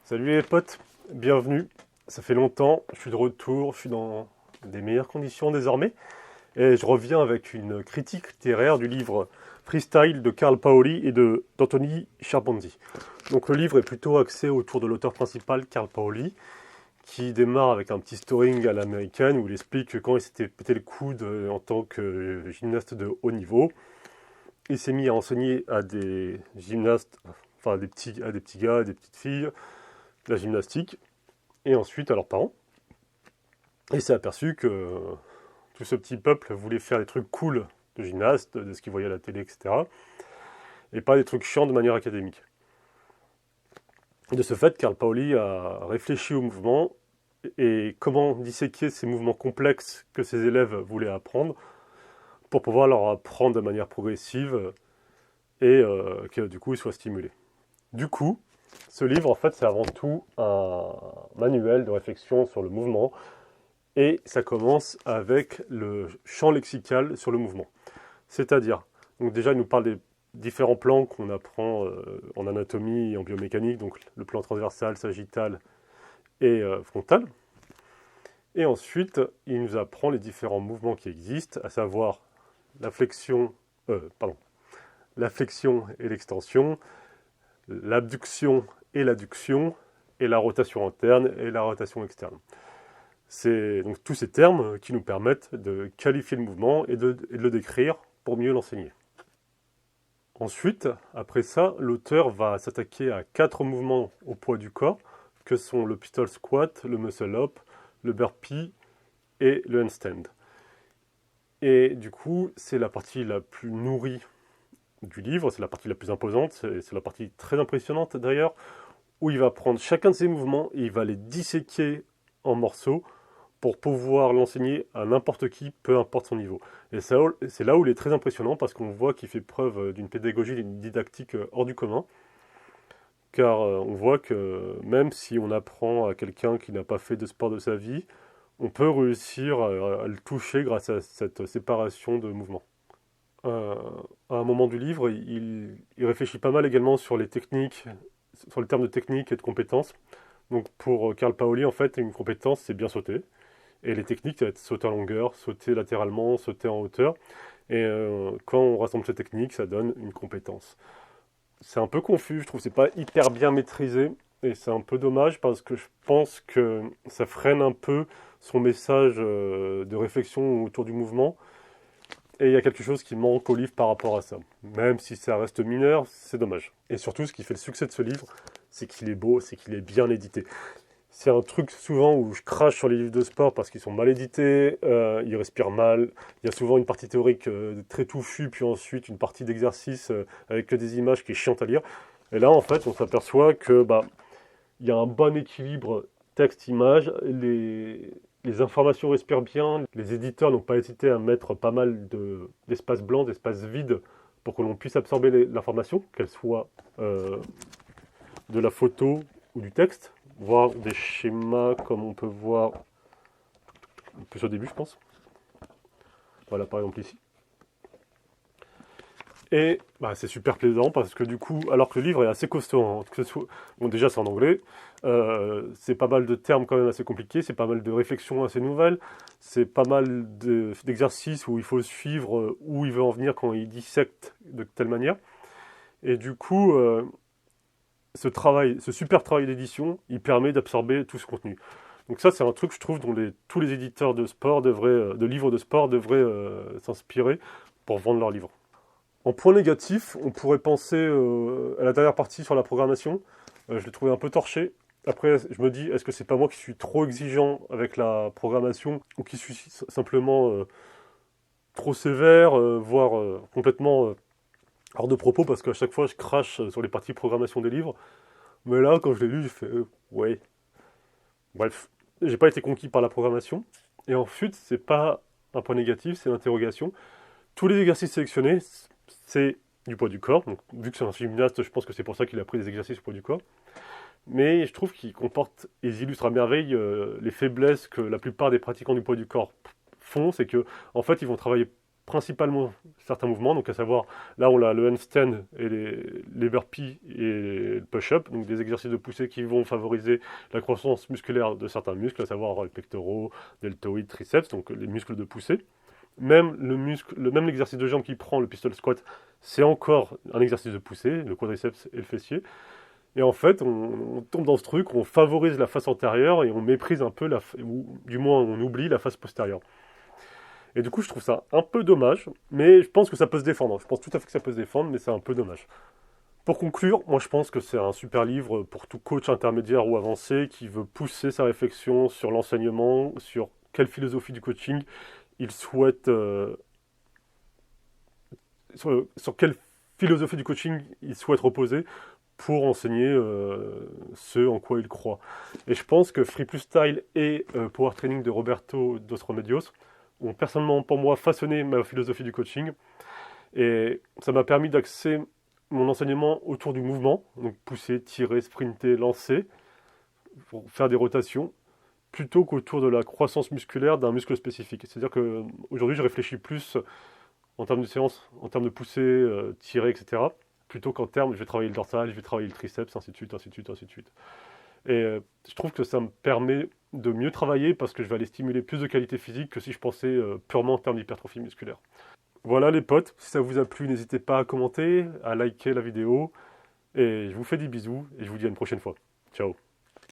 Salut les potes, bienvenue. Ça fait longtemps, je suis de retour, je suis dans des meilleures conditions désormais. Et je reviens avec une critique littéraire du livre Freestyle de Carl Paoli et d'Anthony Charpentier. Donc le livre est plutôt axé autour de l'auteur principal, Carl Paoli, qui démarre avec un petit storying à l'américaine où il explique que quand il s'était pété le coude en tant que gymnaste de haut niveau, il s'est mis à enseigner à des gymnastes, enfin à des petits gars, à des petites filles, la gymnastique, et ensuite à leurs parents. Et s'est aperçu que tout ce petit peuple voulait faire des trucs cool de gymnaste, de ce qu'il voyait à la télé, etc. Et pas des trucs chiants de manière académique. Et de ce fait, Carl Paoli a réfléchi au mouvement et comment disséquer ces mouvements complexes que ses élèves voulaient apprendre pour pouvoir leur apprendre de manière progressive et que du coup ils soient stimulés. Du coup, ce livre, en fait, c'est avant tout un manuel de réflexion sur le mouvement et ça commence avec le champ lexical sur le mouvement. C'est-à-dire, donc déjà, il nous parle des différents plans qu'on apprend en anatomie et en biomécanique, donc le plan transversal, sagittal et frontal. Et ensuite, il nous apprend les différents mouvements qui existent, à savoir la flexion, la flexion et l'extension, l'abduction et l'adduction, et la rotation interne et la rotation externe. C'est donc tous ces termes qui nous permettent de qualifier le mouvement et de le décrire pour mieux l'enseigner. Ensuite, après ça, l'auteur va s'attaquer à 4 mouvements au poids du corps, que sont le pistol squat, le muscle up, le burpee et le handstand. Et du coup, c'est la partie la plus nourrie du livre, c'est la partie la plus imposante, c'est la partie très impressionnante d'ailleurs, où il va prendre chacun de ces mouvements et il va les disséquer en morceaux pour pouvoir l'enseigner à n'importe qui, peu importe son niveau. Et c'est là où il est très impressionnant parce qu'on voit qu'il fait preuve d'une pédagogie, d'une didactique hors du commun, car on voit que même si on apprend à quelqu'un qui n'a pas fait de sport de sa vie, on peut réussir à le toucher grâce à cette séparation de mouvements. À un moment du livre, il réfléchit pas mal également sur les techniques, sur le terme de technique et de compétences. Donc pour Carl Paoli, en fait, une compétence, c'est bien sauter. Et les techniques, ça va être sauter en longueur, sauter latéralement, sauter en hauteur. Et quand on rassemble ces techniques, ça donne une compétence. C'est un peu confus, je trouve, c'est pas hyper bien maîtrisé. Et c'est un peu dommage parce que je pense que ça freine un peu son message de réflexion autour du mouvement. Et il y a quelque chose qui manque au livre par rapport à ça. Même si ça reste mineur, c'est dommage. Et surtout, ce qui fait le succès de ce livre, c'est qu'il est beau, c'est qu'il est bien édité. C'est un truc souvent où je crache sur les livres de sport parce qu'ils sont mal édités, ils respirent mal. Il y a souvent une partie théorique très touffue, puis ensuite une partie d'exercice avec que des images qui est chiante à lire. Et là, en fait, on s'aperçoit que il y a un bon équilibre texte-image. Les informations respirent bien. Les éditeurs n'ont pas hésité à mettre pas mal d'espaces blancs, d'espaces vides pour que l'on puisse absorber l'information, qu'elle soit de la photo ou du texte, voire des schémas comme on peut voir plus au début, je pense. Voilà, par exemple ici. Et c'est super plaisant parce que du coup, alors que le livre est assez costaud, hein, bon, déjà c'est en anglais, c'est pas mal de termes quand même assez compliqués, c'est pas mal de réflexions assez nouvelles, c'est pas mal d'exercices où il faut suivre où il veut en venir quand il dissecte de telle manière. Et du coup, ce super travail d'édition, il permet d'absorber tout ce contenu. Donc ça, c'est un truc, je trouve, dont tous les éditeurs de sport de livres de sport devraient s'inspirer pour vendre leurs livres. En point négatif, on pourrait penser à la dernière partie sur la programmation. Je l'ai trouvé un peu torché. Après, je me dis, est-ce que c'est pas moi qui suis trop exigeant avec la programmation ou qui suis simplement trop sévère, voire complètement hors de propos parce qu'à chaque fois, je crache sur les parties programmation des livres. Mais là, quand je l'ai lu, j'ai fait ouais. Bref, j'ai pas été conquis par la programmation. Et ensuite, c'est pas un point négatif, c'est l'interrogation. Tous les exercices sélectionnés, c'est du poids du corps. Donc, vu que c'est un gymnaste, je pense que c'est pour ça qu'il a pris des exercices au poids du corps. Mais je trouve qu'il comporte et ils illustrent à merveille les faiblesses que la plupart des pratiquants du poids du corps font. C'est que, en fait, ils vont travailler principalement certains mouvements, donc à savoir, là on a le handstand et les burpees et le push-up, donc des exercices de poussée qui vont favoriser la croissance musculaire de certains muscles, à savoir les pectoraux, deltoïdes, triceps, donc les muscles de poussée. Même l'exercice de jambe qui prend le pistol squat, c'est encore un exercice de poussée, le quadriceps et le fessier. Et en fait, on tombe dans ce truc, on favorise la face antérieure et on méprise un peu, ou du moins on oublie la face postérieure. Et du coup, je trouve ça un peu dommage, mais je pense que ça peut se défendre. Je pense tout à fait que ça peut se défendre, mais c'est un peu dommage. Pour conclure, moi je pense que c'est un super livre pour tout coach intermédiaire ou avancé qui veut pousser sa réflexion sur l'enseignement, sur quelle philosophie du coaching il souhaite, sur quelle philosophie du coaching il souhaite reposer pour enseigner ce en quoi il croit. Et je pense que Free Plus Style et Power Training de Roberto Dos Remedios ont personnellement pour moi façonné ma philosophie du coaching. Et ça m'a permis d'axer mon enseignement autour du mouvement, donc pousser, tirer, sprinter, lancer, pour faire des rotations, plutôt qu'autour de la croissance musculaire d'un muscle spécifique. C'est-à-dire qu'aujourd'hui, je réfléchis plus en termes de séance, en termes de poussée, tirer, etc., plutôt qu'en termes, je vais travailler le dorsal, je vais travailler le triceps, ainsi de suite, ainsi de suite, ainsi de suite. Et je trouve que ça me permet de mieux travailler parce que je vais aller stimuler plus de qualité physique que si je pensais purement en termes d'hypertrophie musculaire. Voilà les potes, si ça vous a plu, n'hésitez pas à commenter, à liker la vidéo. Et je vous fais des bisous et je vous dis à une prochaine fois. Ciao.